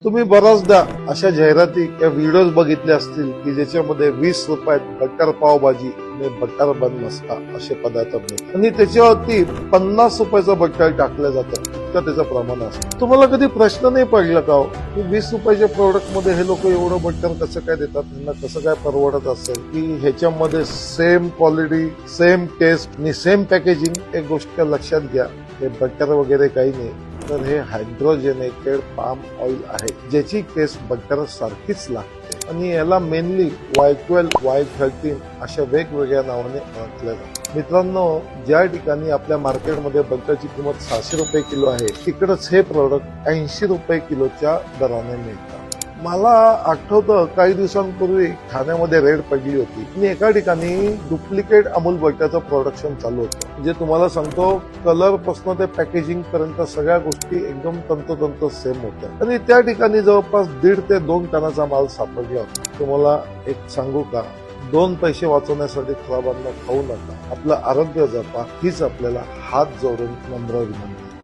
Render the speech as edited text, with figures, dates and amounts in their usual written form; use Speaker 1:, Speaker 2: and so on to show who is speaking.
Speaker 1: तुम्ही बऱ्याचदा अशा जाहिराती किंवा व्हिडिओज बघितले असतील की ज्याच्यामध्ये 20 रुपयात बटर पावभाजी आणि बटर बन मस्का असे पदार्थ मिळतात आणि त्याच्यावरती 50 रुपयाचं बटर टाकलं जातं इतकं त्याचं प्रमाण असतं. तुम्हाला कधी प्रश्न नाही पडला का की 20 रुपयाच्या प्रोडक्ट मध्ये हे लोक एवढं बटर कसं काय देतात, त्यांना कसं काय परवडत असेल की ह्याच्यामध्ये सेम क्वालिटी, सेम टेस्ट आणि सेम पॅकेजिंग. एक गोष्ट लक्षात घ्या, हे बटर वगैरे काही नाही, तर हे हायड्रोजनेटेड पाम ऑइल आहे ज्याची टेस्ट बटर सारखीच लागते आणि याला मेनली Y12, Y13 अशा वेगवेगळ्या नावाने ओळखल्या जातात. मित्रांनो, ज्या ठिकाणी आपल्या मार्केटमध्ये बटरची किंमत 600 रुपये किलो आहे तिकडच हे प्रोडक्ट 80 रुपये किलोच्या दराने मिळतात. मला आठवतं काही दिवसांपूर्वी ठाण्यामध्ये रेड पडली होती आणि एका ठिकाणी डुप्लिकेट अमूल बटरचं प्रोडक्शन चालू होतं. म्हणजे तुम्हाला सांगतो, कलर पासून ते पॅकेजिंग पर्यंत सगळ्या गोष्टी एकदम तंतोतंत सेम होत्या आणि त्या ठिकाणी जवळपास 1.5 ते 2 टनाचा माल सापडला होता. तुम्हाला एक सांगू का, 2 पैसे वाचवण्यासाठी खराब अन्न खाऊ नका, आपलं आरोग्य जपा, हीच आपल्याला हात जोडून नम्र विनंती.